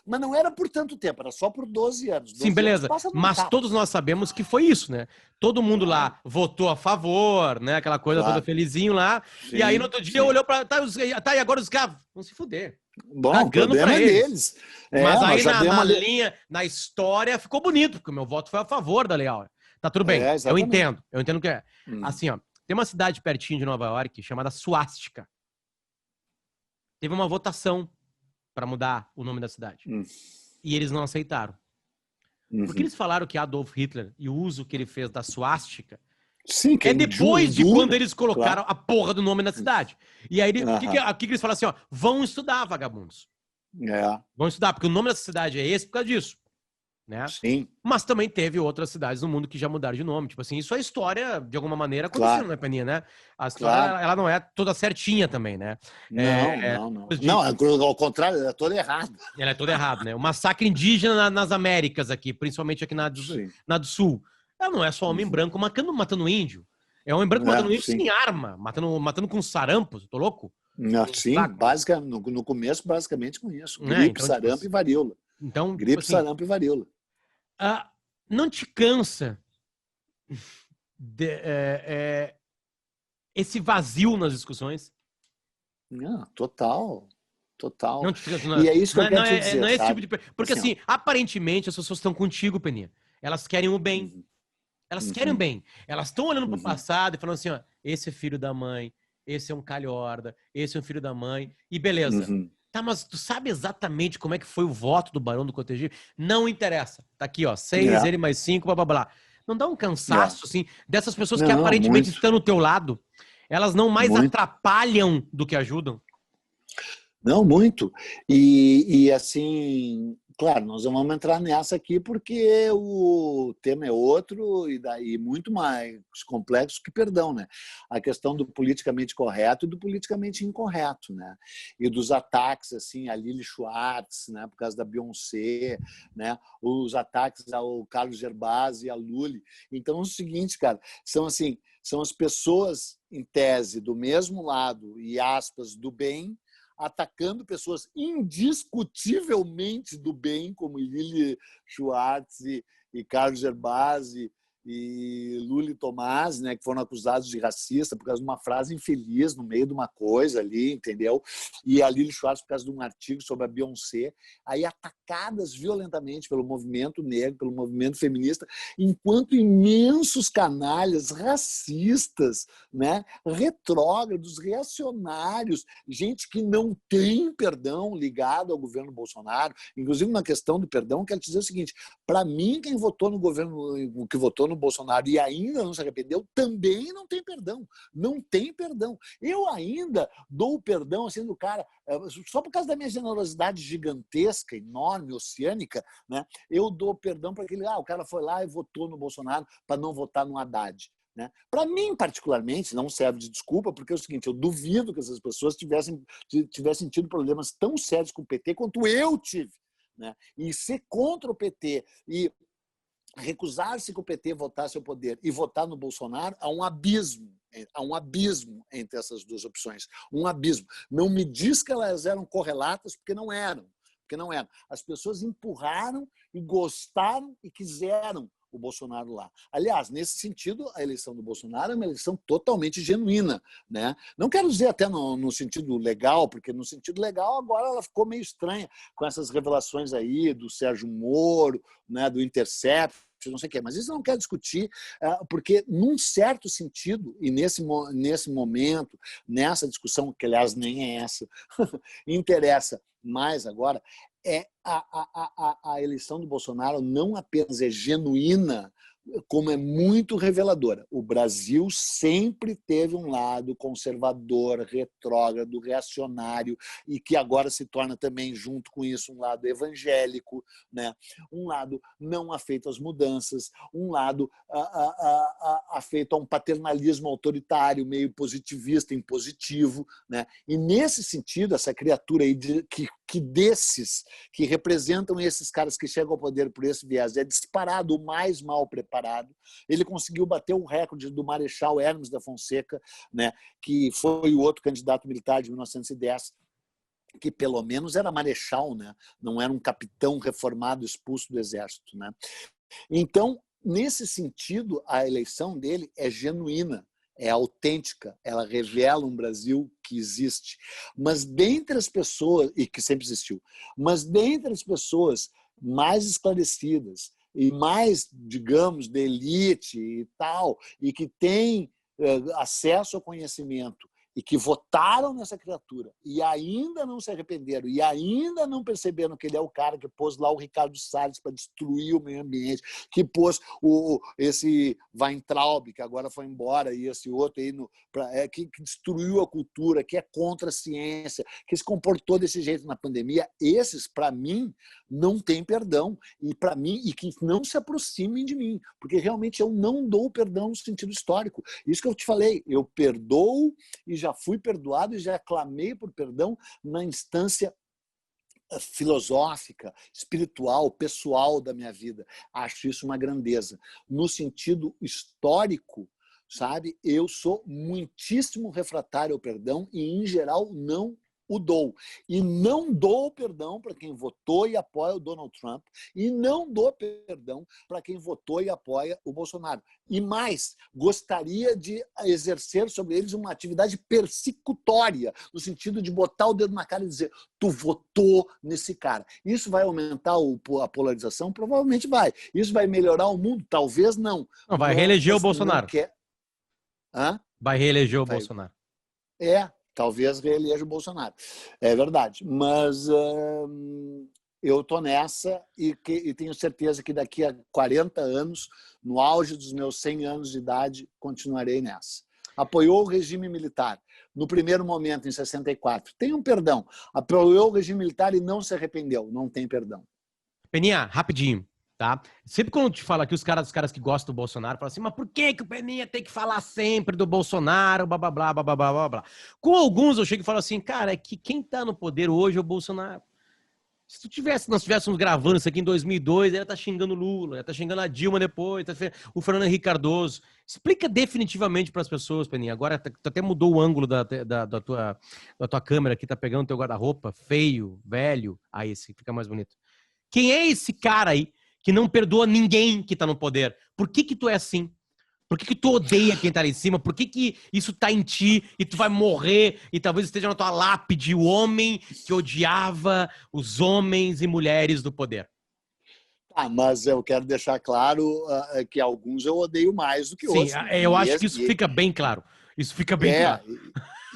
Mas não era por tanto tempo, era só por 12 anos. 12 Sim, beleza. Mas carro. todos nós sabemos que foi isso, né? Todo mundo lá votou a favor, né? Aquela coisa toda felizinho lá. Sim, e aí no outro dia olhou para e agora os caras vão se fuder. Bom, o problema é deles. Mas aí na história ficou bonito, porque o meu voto foi a favor da Lei Áurea. Tá tudo bem, eu entendo que é. Assim, ó, tem uma cidade pertinho de Nova York chamada Suástica. Teve uma votação para mudar o nome da cidade. E eles não aceitaram. Porque eles falaram que Adolf Hitler e o uso que ele fez da suástica é depois de quando eles colocaram a porra do nome na cidade. E aí, o que eles falam assim, ó, vão estudar, vagabundos. Vão estudar, porque o nome dessa cidade é esse por causa disso. Né? Sim. Mas também teve outras cidades no mundo que já mudaram de nome. Tipo assim, isso é história, de alguma maneira, aconteceu, né, Peninha, né? A história, ela não é toda certinha também, né? Não. Não, ao contrário, ela é toda errada. Ela é toda errada, né? O massacre indígena nas Américas aqui, principalmente aqui na do Sul. Ela não é só homem branco matando índio. É homem branco matando índio sem arma, matando com sarampo, tô louco? Sim, no começo, basicamente com isso. Gripe, então, sarampo e varíola. Então, gripe, sarampo e varíola. Não te cansa esse vazio nas discussões? Não, total. Não te cansa, e é isso que eu quero te dizer, não é esse tipo de... Porque assim, aparentemente as pessoas estão contigo, Peninha. Elas querem o bem. Elas querem o bem. Elas estão olhando pro passado e falando assim, ó, esse é filho da mãe, esse é um calhorda, esse é um filho da mãe, e beleza. Tá, mas tu sabe exatamente como é que foi o voto do Barão do Cotegipe? Não interessa. Tá aqui, ó, 6, ele mais 5, blá, blá, blá. Não dá um cansaço, assim, dessas pessoas que aparentemente estão no teu lado? Elas não mais atrapalham do que ajudam? Não, muito. E assim, claro, nós vamos entrar nessa aqui porque o tema é outro e daí muito mais complexo que perdão, né? A questão do politicamente correto e do politicamente incorreto, né? E dos ataques, assim, a Lili Schwartz, né? Por causa da Beyoncé, né? Os ataques ao Carlos Gervásio e a Lully. Então é o seguinte, cara, são as pessoas, em tese, do mesmo lado e aspas, do bem, atacando pessoas indiscutivelmente do bem, como Lili Schwartz e Carlos Gervásio e Lully Tomás, né, que foram acusados de racista por causa de uma frase infeliz no meio de uma coisa ali, entendeu? E a Lili Schwartz por causa de um artigo sobre a Beyoncé, aí atacadas violentamente pelo movimento negro, pelo movimento feminista, enquanto imensos canalhas racistas, né, retrógrados, reacionários, gente que não tem perdão ligado ao governo Bolsonaro, inclusive na questão do perdão, quero dizer o seguinte, para mim, quem votou no governo, que votou no Bolsonaro e ainda não se arrependeu, também não tem perdão. Não tem perdão. Eu ainda dou o perdão assim do cara, só por causa da minha generosidade gigantesca, enorme, oceânica, né? Eu dou perdão para aquele, o cara foi lá e votou no Bolsonaro para não votar no Haddad. Né? Para mim, particularmente, não serve de desculpa, porque é o seguinte, eu duvido que essas pessoas tivessem tido problemas tão sérios com o PT quanto eu tive. Né? E ser contra o PT e recusar-se que o PT votasse ao poder e votar no Bolsonaro, há um abismo entre essas duas opções, um abismo. Não me diz que elas eram correlatas, porque não eram. As pessoas empurraram e gostaram e quiseram o Bolsonaro lá. Aliás, nesse sentido, a eleição do Bolsonaro é uma eleição totalmente genuína. Né? Não quero dizer até no sentido legal, porque no sentido legal agora ela ficou meio estranha com essas revelações aí do Sérgio Moro, né, do Intercept, não sei o quê. Mas isso eu não quero discutir, porque, num certo sentido, e nesse momento, nessa discussão, que aliás nem é essa, interessa mais agora, a eleição do Bolsonaro não apenas é genuína, como é muito reveladora. O Brasil sempre teve um lado conservador, retrógrado, reacionário, e que agora se torna também, junto com isso, um lado evangélico, né? Um lado não afeito às mudanças, um lado afeito a um paternalismo autoritário, meio positivista, impositivo, né? E, nesse sentido, essa criatura aí que desses, que representam esses caras que chegam ao poder por esse viés, é disparado o mais mal preparado. Ele conseguiu bater o recorde do Marechal Hermes da Fonseca, né, que foi o outro candidato militar de 1910, que pelo menos era marechal, né, não era um capitão reformado expulso do exército, né. Então, nesse sentido, a eleição dele é genuína, é autêntica, ela revela um Brasil que existe. Mas dentre as pessoas, e que sempre existiu, mas dentre as pessoas mais esclarecidas e mais, digamos, de elite e tal, e que têm acesso ao conhecimento, e que votaram nessa criatura e ainda não se arrependeram e ainda não perceberam que ele é o cara que pôs lá o Ricardo Salles para destruir o meio ambiente, que pôs esse Weintraub, que agora foi embora, e esse outro aí que destruiu a cultura, que é contra a ciência, que se comportou desse jeito na pandemia. Esses, para mim, não têm perdão, e para mim, e que não se aproximem de mim, porque realmente eu não dou perdão no sentido histórico. Isso que eu te falei, eu perdoo e já fui perdoado e já clamei por perdão na instância filosófica, espiritual, pessoal da minha vida. Acho isso uma grandeza. No sentido histórico, sabe, eu sou muitíssimo refratário ao perdão e, em geral, não o dou. E não dou perdão para quem votou e apoia o Donald Trump, e não dou perdão para quem votou e apoia o Bolsonaro. E mais, gostaria de exercer sobre eles uma atividade persecutória, no sentido de botar o dedo na cara e dizer: tu votou nesse cara. Isso vai aumentar a polarização? Provavelmente vai. Isso vai melhorar o mundo? Talvez não. Não, vai reeleger o Bolsonaro. Não quer... Hã? Vai reeleger o Bolsonaro. Talvez reeleja o Bolsonaro. É verdade. Mas eu estou nessa e tenho certeza que daqui a 40 anos, no auge dos meus 100 anos de idade, continuarei nessa. Apoiou o regime militar no primeiro momento, em 64. Tem um perdão. Apoiou o regime militar e não se arrependeu. Não tem perdão. Peninha, rapidinho. Tá? Sempre quando te fala aqui, os caras que gostam do Bolsonaro falam assim, mas por que o Peninha tem que falar sempre do Bolsonaro, blá, blá, blá, blá, blá, blá, blá. Com alguns eu chego e falo assim, cara, é que quem tá no poder hoje é o Bolsonaro. Se nós estivéssemos gravando isso aqui em 2002, ele tá xingando Lula, ele tá xingando a Dilma depois, o Fernando Henrique Cardoso. Explica definitivamente para as pessoas, Peninha. Agora tu até mudou o ângulo da tua câmera aqui, tá pegando teu guarda-roupa, feio, velho. Aí esse fica mais bonito. Quem é esse cara aí que não perdoa ninguém que tá no poder? Por que tu é assim? Por que tu odeia quem tá lá em cima? Por que isso tá em ti e tu vai morrer e talvez esteja na tua lápide o homem que odiava os homens e mulheres do poder? Mas eu quero deixar claro que alguns eu odeio mais do que outros. Sim, eu acho que isso fica bem claro. Isso fica bem claro.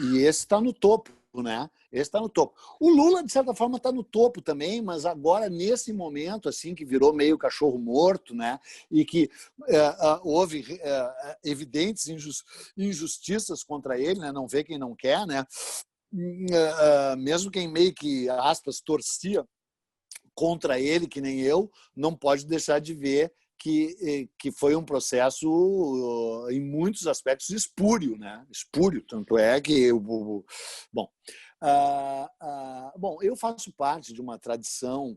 E esse está no topo, né? Esse está no topo. O Lula, de certa forma, está no topo também, mas agora, nesse momento, assim, que virou meio cachorro morto, né? E que houve evidentes injustiças contra ele, né? Não vê quem não quer, né? Mesmo quem meio que, aspas, torcia contra ele, que nem eu, não pode deixar de ver que foi um processo, em muitos aspectos, espúrio, né? Espúrio, tanto é que... Bom, eu faço parte de uma tradição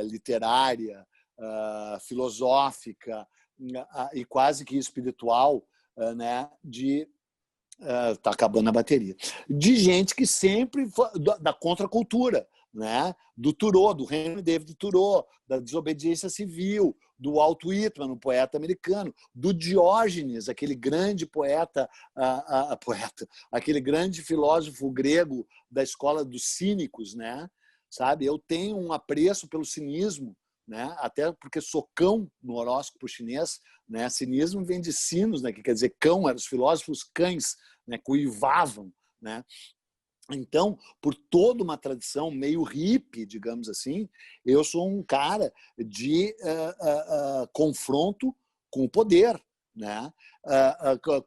literária, filosófica e quase que espiritual, né? Tá acabando a bateria. De gente que sempre foi da contracultura, né? Do Thoreau, do Henry David Thoreau, da desobediência civil, do Walt Whitman, um poeta americano, do Diógenes, aquele grande poeta, aquele grande filósofo grego da escola dos cínicos, né? Sabe? Eu tenho um apreço pelo cinismo né? Até porque sou cão no horóscopo chinês, né? Cinismo vem de sinos, né? Que quer dizer cão, eram os filósofos cães, né? Que uivavam, né? Então, por toda uma tradição meio hippie, digamos assim, eu sou um cara de confronto com o poder, né?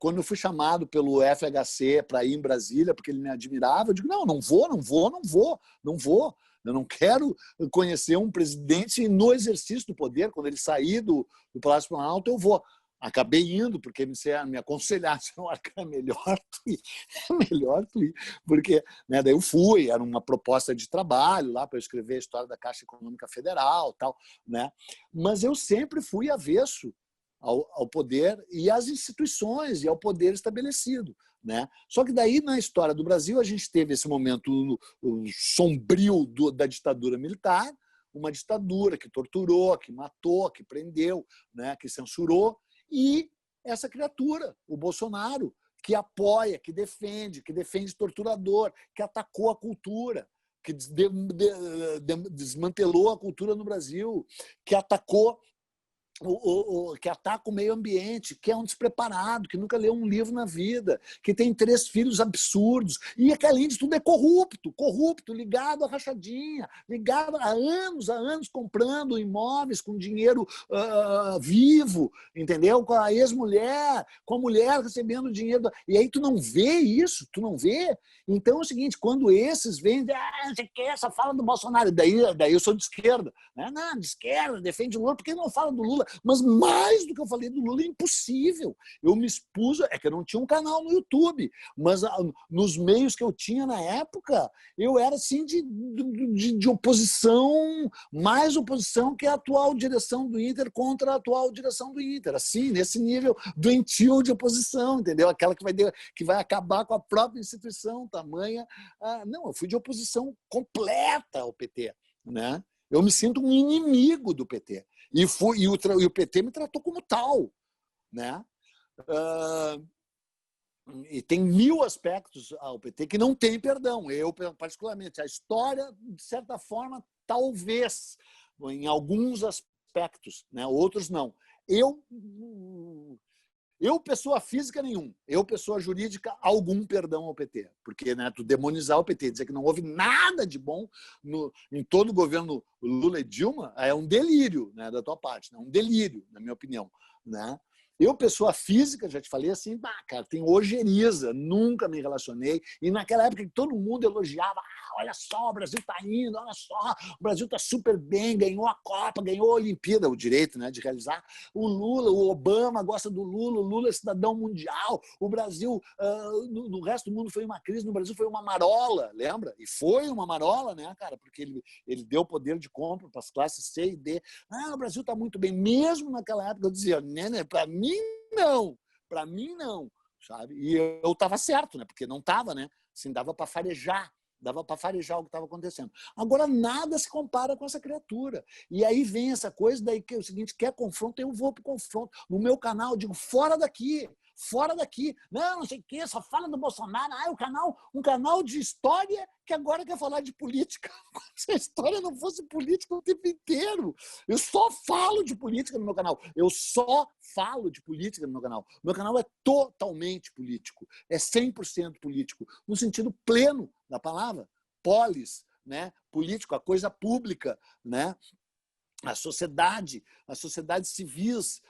Quando eu fui chamado pelo FHC para ir em Brasília, porque ele me admirava, eu digo, não vou. Eu não quero conhecer um presidente no exercício do poder. Quando ele sair do Palácio Planalto, eu vou. Acabei indo, porque me aconselharam, é melhor tu ir, porque, né, daí eu fui, era uma proposta de trabalho lá para eu escrever a história da Caixa Econômica Federal, tal, né? Mas eu sempre fui avesso ao poder e às instituições e ao poder estabelecido, né? Só que daí, na história do Brasil, a gente teve esse momento sombrio da ditadura militar, uma ditadura que torturou, que matou, que prendeu, né, que censurou, e essa criatura, o Bolsonaro, que apoia, que defende torturador, que atacou a cultura, que desmantelou a cultura no Brasil, que atacou que ataca o meio ambiente, que é um despreparado, que nunca leu um livro na vida, que tem 3 filhos absurdos, e que, além de tudo, é corrupto, ligado à rachadinha, ligado há anos comprando imóveis com dinheiro vivo, entendeu? Com a ex-mulher, com a mulher recebendo dinheiro. E aí tu não vê isso, tu não vê? Então é o seguinte, quando esses vêm, você quer essa fala do Bolsonaro, daí eu sou de esquerda, né? Não, de esquerda, defende o Lula, porque não fala do Lula? Mas mais do que eu falei do Lula, é impossível. Eu me expus, é que eu não tinha um canal no YouTube, mas nos meios que eu tinha na época, eu era assim de oposição, mais oposição que a atual direção do Inter contra a atual direção do Inter, assim, nesse nível doentio de oposição, entendeu? Aquela que vai acabar com a própria instituição, tamanha. Não, eu fui de oposição completa ao PT, né? Eu me sinto um inimigo do PT. E o PT me tratou como tal, né? E tem 1000 aspectos ao PT que não tem perdão. Eu, particularmente, a história, de certa forma, talvez, em alguns aspectos, né? Outros não. Eu, pessoa física, nenhum. Eu, pessoa jurídica, algum perdão ao PT. Porque, né, tu demonizar o PT, dizer que não houve nada de bom em todo o governo Lula e Dilma, é um delírio, né, da tua parte. Né? Um delírio, na minha opinião. Né? Eu, pessoa física, já te falei assim, cara, tenho ojeriza, nunca me relacionei. E naquela época que todo mundo elogiava, olha só, o Brasil está indo, olha só, o Brasil está super bem, ganhou a Copa, ganhou a Olimpíada, o direito, né, de realizar. O Lula, o Obama gosta do Lula, o Lula é cidadão mundial, o Brasil, no resto do mundo foi uma crise, no Brasil foi uma marola, lembra? E foi uma marola, né, cara, porque ele deu poder de compra para as classes C e D. O Brasil está muito bem. Mesmo naquela época eu dizia, né, para mim não, sabe? E eu estava certo, né? Porque não estava, né? Assim, dava para farejar o que estava acontecendo. Agora, nada se compara com essa criatura. E aí vem essa coisa, daí que é o seguinte, quer confronto, eu vou para o confronto. No meu canal, eu digo, fora daqui. Não sei o quê, só fala do Bolsonaro. Um canal de história que agora quer falar de política. Como se a história não fosse política o tempo inteiro. Eu só falo de política no meu canal. Meu canal é totalmente político. É 100% político. No sentido pleno da palavra. Polis, né? Político, a coisa pública, né? A sociedade civis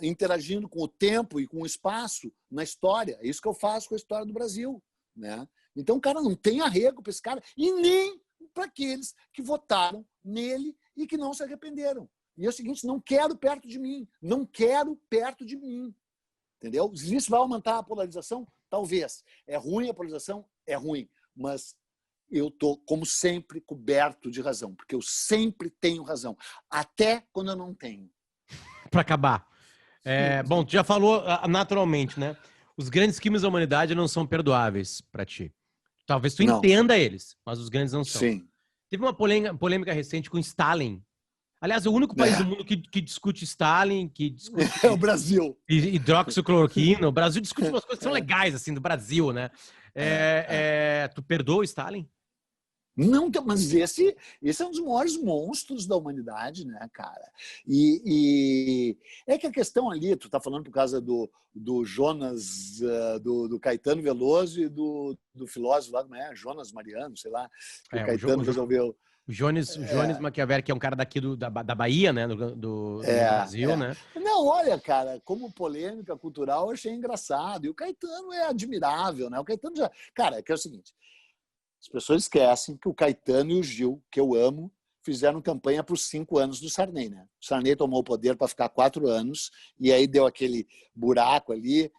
interagindo com o tempo e com o espaço na história. É isso que eu faço com a história do Brasil. Né? Então, cara, não tem arrego para esse cara e nem para aqueles que votaram nele e que não se arrependeram. E é o seguinte, não quero perto de mim. Entendeu? Isso vai aumentar a polarização? Talvez. É ruim a polarização? É ruim. Mas eu estou, como sempre, coberto de razão, porque eu sempre tenho razão, até quando eu não tenho. Para acabar. Bom, tu já falou naturalmente, né? Os grandes crimes da humanidade não são perdoáveis para ti. Talvez tu entenda eles, mas os grandes não são. Sim. Teve uma polêmica recente com Stalin. Aliás, o único país do mundo que discute Stalin, que discute... É o Brasil. Hidroxicloroquina. O Brasil discute umas coisas que são legais, assim, do Brasil, né? Tu perdoa o Stalin? Não, mas esse é um dos maiores monstros da humanidade, né, cara? E é que a questão ali, tu tá falando por causa do Jonas, do Caetano Veloso e do filósofo lá, como é? Jonas Mariano, sei lá, que o Caetano resolveu. O Jones Maquiavelli, que é um cara daqui da Bahia, né? No Brasil, né? Não, olha, cara, como polêmica cultural, eu achei engraçado. E o Caetano é admirável, né? O Caetano já. Cara, é o seguinte: as pessoas esquecem que o Caetano e o Gil, que eu amo, fizeram campanha para os 5 anos do Sarney, né? O Sarney tomou o poder para ficar 4 anos, e aí deu aquele buraco ali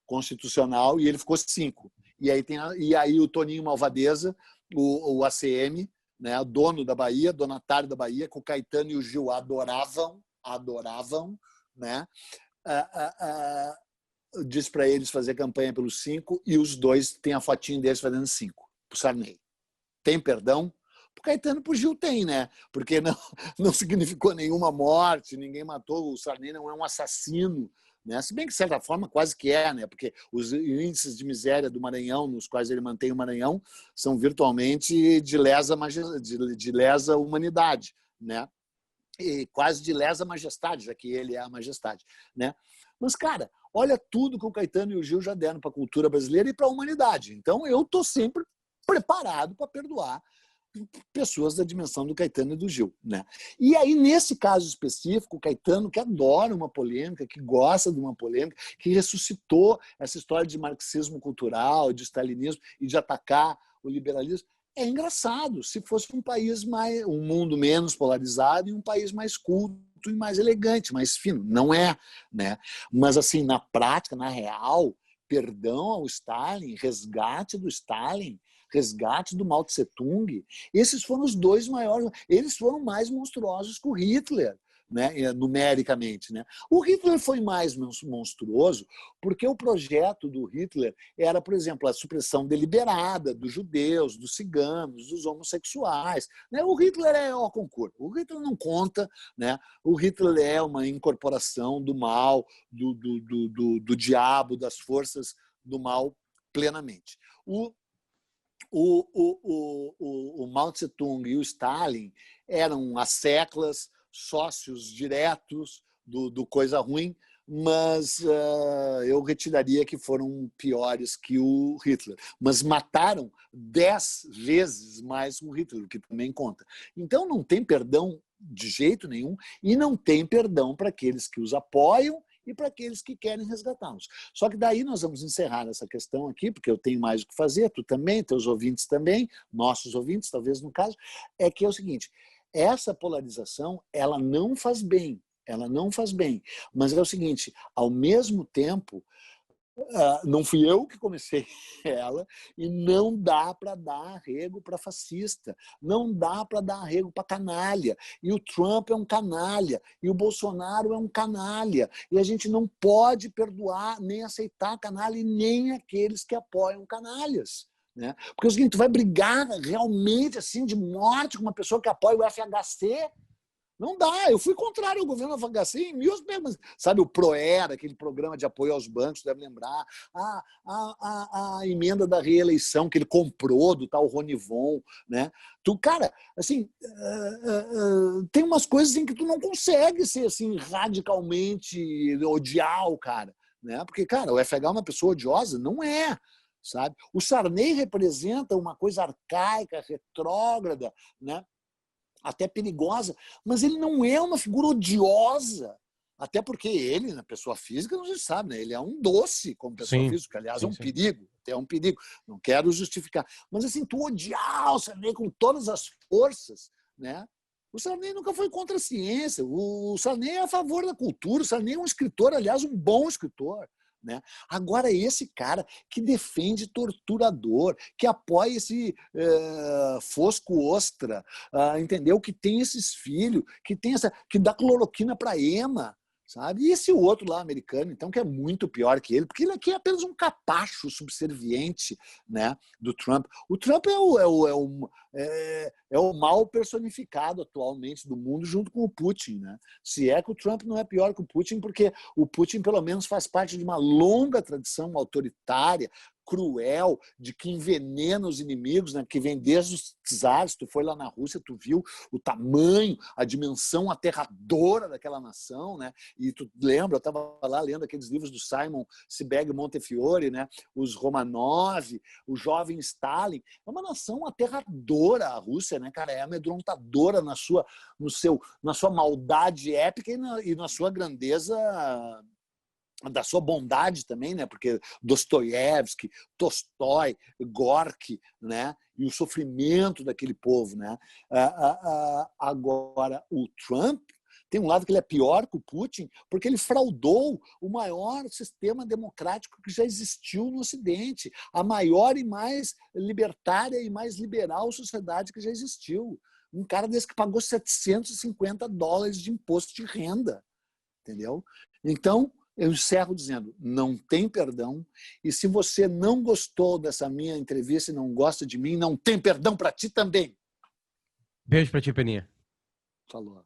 constitucional, e ele ficou 5. E aí o Toninho Malvadeza, o ACM, né, dono da Bahia, donatário da Bahia, que o Caetano e o Gil adoravam, né? Diz para eles fazer campanha pelos 5 e os dois têm a fotinho deles fazendo 5 para o Sarney. Tem perdão? O Caetano pro Gil tem, né? Porque não significou nenhuma morte, ninguém matou, o Sarney não é um assassino, né? Se bem que, de certa forma, quase que é, né? Porque os índices de miséria do Maranhão, nos quais ele mantém o Maranhão, são virtualmente de lesa humanidade, né? E quase de lesa majestade, já que ele é a majestade, né? Mas, cara, olha tudo que o Caetano e o Gil já deram para a cultura brasileira e para a humanidade. Então, eu estou sempre preparado para perdoar pessoas da dimensão do Caetano e do Gil, né? E aí, nesse caso específico, o Caetano, que adora uma polêmica, que gosta de uma polêmica, que ressuscitou essa história de marxismo cultural, de stalinismo e de atacar o liberalismo, é engraçado se fosse um mundo menos polarizado e um país mais culto e mais elegante, mais fino. Não é, né? Mas, assim, na prática, na real, perdão ao Stalin, resgate do Stalin, resgate do Mao Tse-tung, esses foram os dois maiores, eles foram mais monstruosos que o Hitler, né, numericamente, né? O Hitler foi mais monstruoso porque o projeto do Hitler era, por exemplo, a supressão deliberada dos judeus, dos ciganos, dos homossexuais, né? O Hitler é o concurso. O Hitler não conta, né? O Hitler é uma incorporação do mal, do diabo, das forças do mal plenamente. O Mao Tse-tung e o Stalin eram as seclas, sócios diretos do Coisa Ruim, mas eu retiraria que foram piores que o Hitler. Mas mataram 10 vezes mais o Hitler, o que também conta. Então não tem perdão de jeito nenhum e não tem perdão para aqueles que os apoiam e para aqueles que querem resgatá-los. Só que daí nós vamos encerrar essa questão aqui, porque eu tenho mais o que fazer, tu também, teus ouvintes também, nossos ouvintes, talvez no caso, é que é o seguinte: essa polarização, ela não faz bem, mas é o seguinte, ao mesmo tempo, não fui eu que comecei ela, e não dá para dar arrego para fascista, não dá para dar arrego para canalha, e o Trump é um canalha, e o Bolsonaro é um canalha, e a gente não pode perdoar, nem aceitar canalha, e nem aqueles que apoiam canalhas. Né? Porque é o seguinte, tu vai brigar realmente assim de morte com uma pessoa que apoia o FHC? Não dá, eu fui contrário ao governo do FHC em mil aspectos. Sabe, o PROER, aquele programa de apoio aos bancos, deve lembrar. A emenda da reeleição que ele comprou do tal Ronivon. Né? Cara, assim, tem umas coisas em que tu não consegue ser assim, radicalmente odiar o cara. Né? Porque, cara, o FH é uma pessoa odiosa? Não é. Sabe? O Sarney representa uma coisa arcaica, retrógrada, né? Até perigosa, mas ele não é uma figura odiosa. Até porque ele, na pessoa física, não se sabe, né? Ele é um doce como pessoa física, aliás, é um perigo, até um perigo. Não quero justificar. Mas assim, tu odiar o Sarney com todas as forças, né? O Sarney nunca foi contra a ciência, o Sarney é a favor da cultura, o Sarney é um escritor, aliás, um bom escritor. Né? Agora, esse cara que defende torturador, que apoia esse Fosco Ostra, entendeu? Que tem esses filhos, que dá cloroquina para Ema, sabe? E esse outro lá, americano, então, que é muito pior que ele, porque ele aqui é apenas um capacho subserviente, né, do Trump. O Trump é o mal personificado atualmente do mundo junto com o Putin. Né? Se é que o Trump não é pior que o Putin, porque o Putin, pelo menos, faz parte de uma longa tradição autoritária, cruel, de que envenena os inimigos, né? Que vem desde os czares. Tu foi lá na Rússia, tu viu o tamanho, a dimensão aterradora daquela nação, né? E tu lembra, eu estava lá lendo aqueles livros do Simon Sebag Montefiore, né? Os Romanov, o jovem Stalin. É uma nação aterradora a Rússia, né, cara? É amedrontadora na sua maldade épica e na sua grandeza, da sua bondade também, né? Porque Dostoiévski, Tolstói, Gorky, né? E o sofrimento daquele povo, né? Agora, o Trump tem um lado que ele é pior que o Putin, porque ele fraudou o maior sistema democrático que já existiu no Ocidente, a maior e mais libertária e mais liberal sociedade que já existiu. Um cara desse que pagou $750 de imposto de renda, entendeu? Então, eu encerro dizendo, não tem perdão, e se você não gostou dessa minha entrevista e não gosta de mim, não tem perdão para ti também. Beijo para ti, Peninha. Falou.